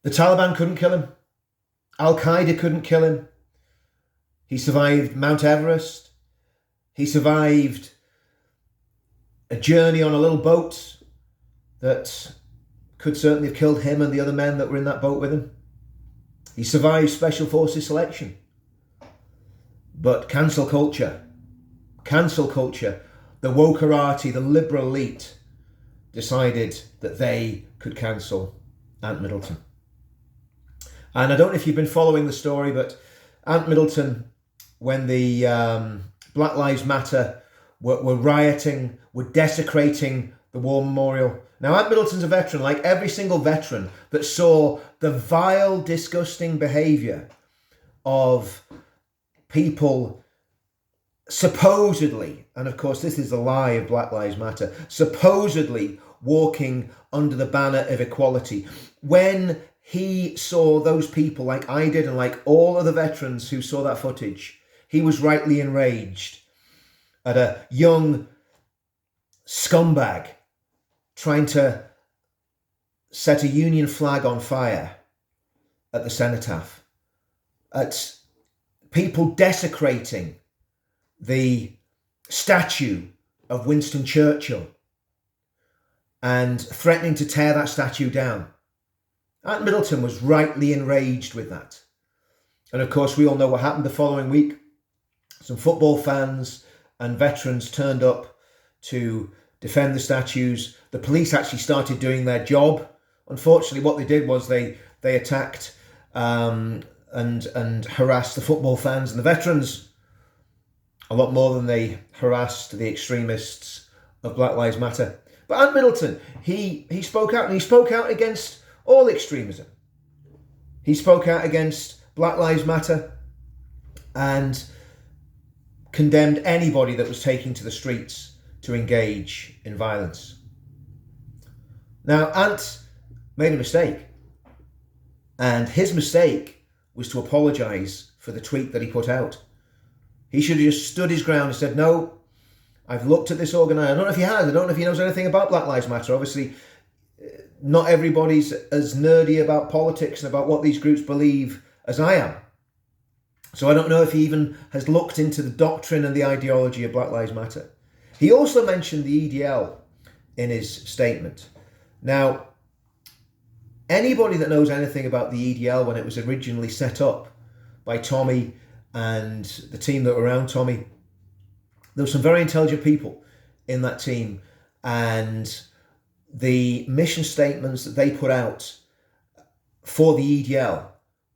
The Taliban couldn't kill him. Al-Qaeda couldn't kill him. He survived Mount Everest. He survived a journey on a little boat that could certainly have killed him and the other men that were in that boat with him. He survived Special Forces selection. But cancel culture, the wokerati, the liberal elite, decided that they could cancel Ant Middleton. And I don't know if you've been following the story, but Ant Middleton, when the Black Lives Matter were rioting, were desecrating the war memorial. Now, Ant Middleton's a veteran, like every single veteran that saw the vile, disgusting behaviour of people supposedly, and of course this is the lie of Black Lives Matter, supposedly walking under the banner of equality. When he saw those people, like I did and like all of the veterans who saw that footage, he was rightly enraged at a young scumbag trying to set a Union flag on fire at the Cenotaph, at people desecrating the statue of Winston Churchill and threatening to tear that statue down. Ant Middleton was rightly enraged with that. And of course, we all know what happened the following week. Some football fans and veterans turned up to defend the statues. The police actually started doing their job. Unfortunately, what they did was they attacked and harassed the football fans and the veterans a lot more than they harassed the extremists of Black Lives Matter. But Ant Middleton, he spoke out, and he spoke out against all extremism. He spoke out against Black Lives Matter and condemned anybody that was taking to the streets to engage in violence. Now, Ant made a mistake, and his mistake was to apologise for the tweet that he put out. He should have just stood his ground and said, no, I've looked at this organisation. I don't know if he has. I don't know if he knows anything about Black Lives Matter. Obviously, not everybody's as nerdy about politics and about what these groups believe as I am. So I don't know if he even has looked into the doctrine and the ideology of Black Lives Matter. He also mentioned the EDL in his statement. Now, anybody that knows anything about the EDL when it was originally set up by Tommy and the team that were around Tommy, there were some very intelligent people in that team, and the mission statements that they put out for the EDL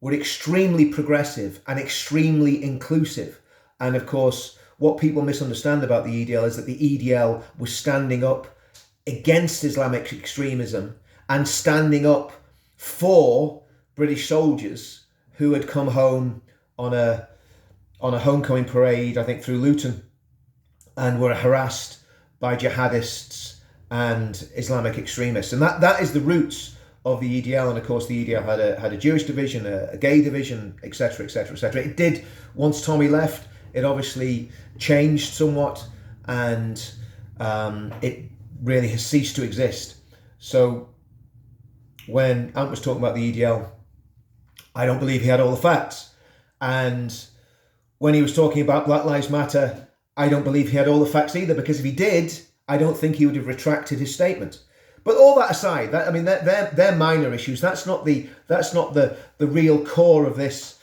were extremely progressive and extremely inclusive. And of course, what people misunderstand about the EDL is that the EDL was standing up against Islamic extremism and standing up for British soldiers who had come home on a homecoming parade, I think through Luton, and were harassed by jihadists and Islamic extremists. And that is the roots of the EDL. And of course, the EDL had a Jewish division, a gay division, etc., etc., etc. It did, once Tommy left, it obviously changed somewhat, and it really has ceased to exist. So when Ant was talking about the EDL, I don't believe he had all the facts. And when he was talking about Black Lives Matter, I don't believe he had all the facts either, because if he did, I don't think he would have retracted his statement. But all that aside, they're minor issues. That's not the real core of this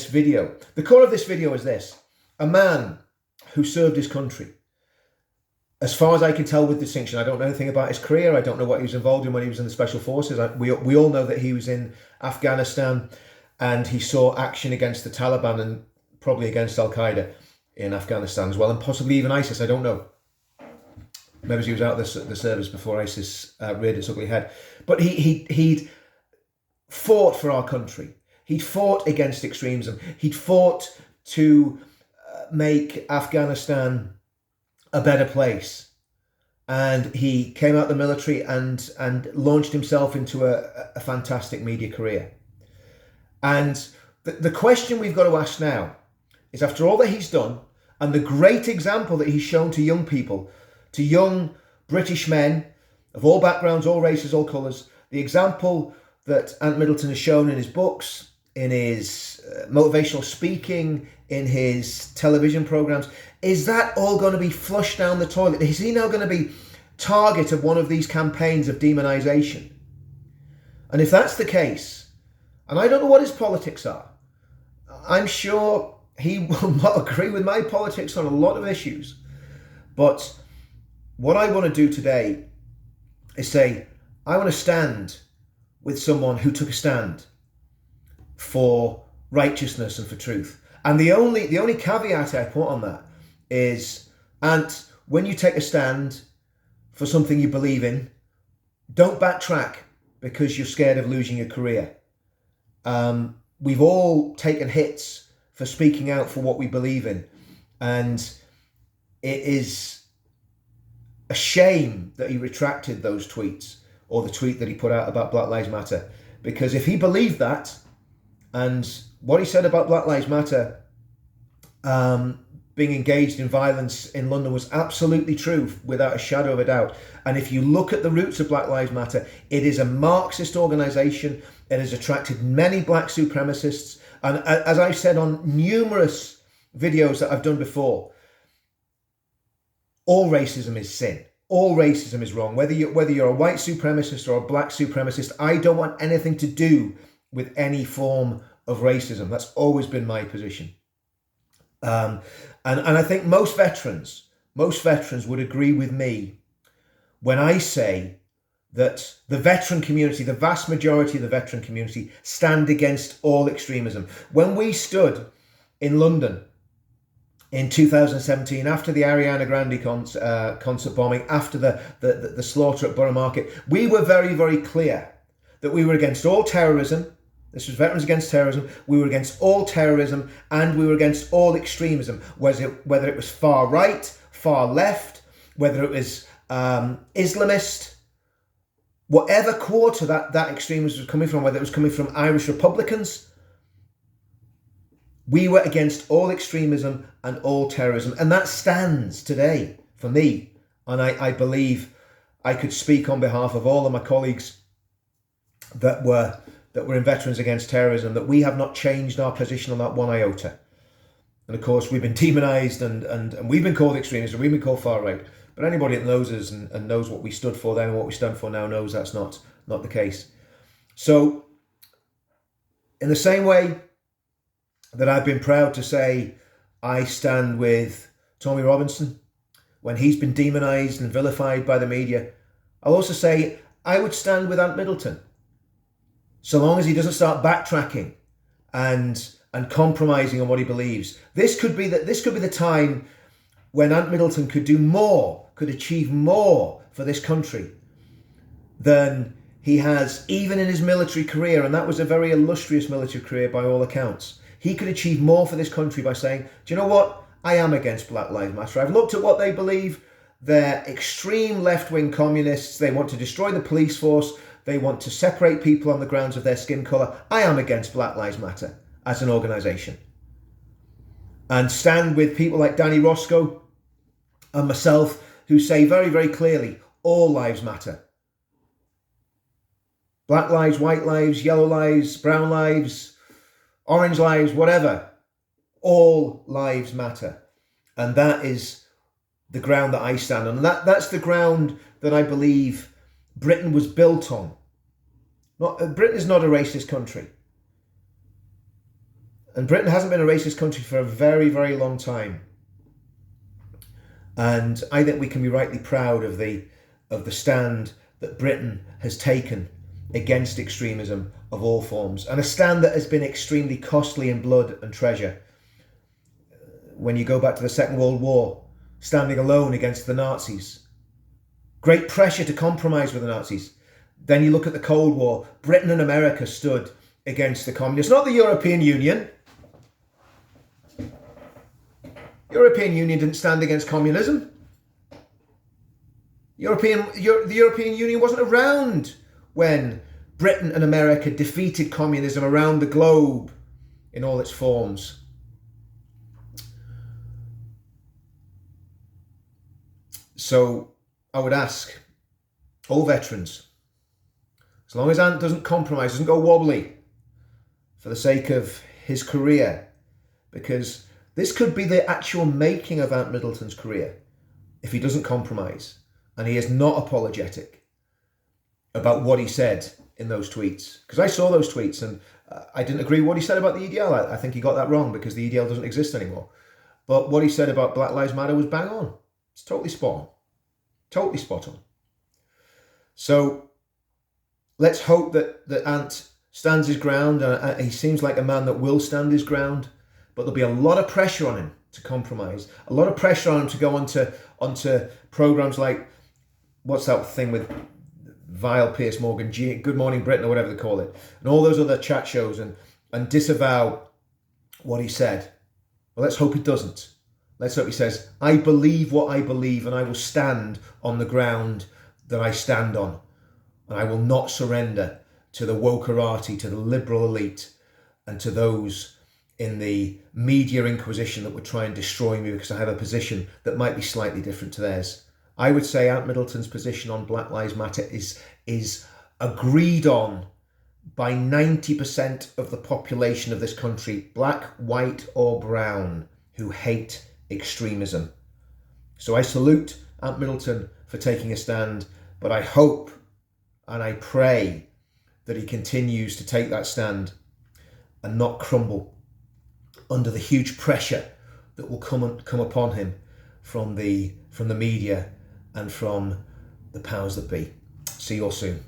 video. The core of this video is this: a man who served his country. As far as I can tell with distinction, I don't know anything about his career. I don't know what he was involved in when he was in the Special Forces. We all know that he was in Afghanistan and he saw action against the Taliban and probably against Al-Qaeda in Afghanistan as well, and possibly even ISIS. I don't know. Maybe he was out of the service before ISIS reared its ugly head. But he'd fought for our country. He'd fought against extremism. He'd fought to make Afghanistan a better place. And he came out of the military and launched himself into a fantastic media career. And the question we've got to ask now is, after all that he's done and the great example that he's shown to young people, to young British men of all backgrounds, all races, all colours, the example that Ant Middleton has shown in his books, in his motivational speaking, in his television programs, is that all going to be flushed down the toilet? Is he now going to be target of one of these campaigns of demonization? And if that's the case, and I don't know what his politics are, I'm sure he will not agree with my politics on a lot of issues. But what I want to do today is say, I want to stand with someone who took a stand for righteousness and for truth. And the only caveat I put on that is, and when you take a stand for something you believe in, don't backtrack because you're scared of losing your career. We've all taken hits for speaking out for what we believe in. And it is a shame that he retracted those tweets, or the tweet that he put out about Black Lives Matter. Because if he believed that, and what he said about Black Lives Matter being engaged in violence in London was absolutely true, without a shadow of a doubt. And if you look at the roots of Black Lives Matter, it is a Marxist organisation. It has attracted many black supremacists. And as I've said on numerous videos that I've done before, all racism is sin. All racism is wrong. Whether you're a white supremacist or a black supremacist, I don't want anything to do with any form of racism. That's always been my position. And I think most veterans would agree with me when I say that the veteran community, the vast majority of the veteran community, stand against all extremism. When we stood in London in 2017, after the Ariana Grande concert bombing, after the slaughter at Borough Market, we were very, very clear that we were against all terrorism. This was Veterans Against Terrorism. We were against all terrorism, and we were against all extremism, whether it was far right, far left, whether it was Islamist, whatever quarter that extremism was coming from, whether it was coming from Irish Republicans. We were against all extremism and all terrorism. And that stands today for me. And I believe I could speak on behalf of all of my colleagues that were in Veterans Against Terrorism, that we have not changed our position on that one iota. And of course, we've been demonised and we've been called extremists and we've been called far right. But anybody that knows us and knows what we stood for then and what we stand for now knows that's not the case. So, in the same way that I've been proud to say I stand with Tommy Robinson when he's been demonised and vilified by the media, I'll also say I would stand with Ant Middleton, so long as he doesn't start backtracking and compromising on what he believes. This could be the time when Ant Middleton could do more, could achieve more for this country than he has even in his military career, and that was a very illustrious military career by all accounts. He could achieve more for this country by saying, do you know what? I am against Black Lives Matter. I've looked at what they believe. They're extreme left-wing communists. They want to destroy the police force. They want to separate people on the grounds of their skin colour. I am against Black Lives Matter as an organisation. And stand with people like Danny Roscoe and myself, who say very, very clearly, all lives matter. Black lives, white lives, yellow lives, brown lives, orange lives, whatever. All lives matter. And that is the ground that I stand on. And that's the ground that I believe Britain was built on. Britain is not a racist country. And Britain hasn't been a racist country for a very, very long time. And I think we can be rightly proud of the stand that Britain has taken against extremism of all forms, and a stand that has been extremely costly in blood and treasure. When you go back to the Second World War, standing alone against the Nazis, great pressure to compromise with the Nazis. Then you look at the Cold War, Britain and America stood against the communists, not the European Union. European Union didn't stand against communism. The European Union wasn't around when Britain and America defeated communism around the globe in all its forms. So I would ask all veterans, As long as Ant doesn't compromise, doesn't go wobbly for the sake of his career, because this could be the actual making of Ant Middleton's career if he doesn't compromise and he is not apologetic about what he said in those tweets. Because I saw those tweets and I didn't agree with what he said about the EDL. I think he got that wrong because the EDL doesn't exist anymore. But what he said about Black Lives Matter was bang on. It's totally spot on. Totally spot on. So let's hope that Ant stands his ground. He seems like a man that will stand his ground, but there'll be a lot of pressure on him to compromise. A lot of pressure on him to go onto programs like, what's that thing with Vile, Pierce Morgan, Good Morning Britain, or whatever they call it, and all those other chat shows, and disavow what he said. Well, let's hope he doesn't. Let's hope he says, I believe what I believe, and I will stand on the ground that I stand on, and I will not surrender to the wokerati, to the liberal elite, and to those in the media inquisition that would try and destroy me because I have a position that might be slightly different to theirs. I would say Ant Middleton's position on Black Lives Matter is agreed on by 90% of the population of this country, black, white or brown, who hate extremism. So I salute Ant Middleton for taking a stand, but I hope and I pray that he continues to take that stand and not crumble under the huge pressure that will come upon him from the media and from the powers that be. See you all soon.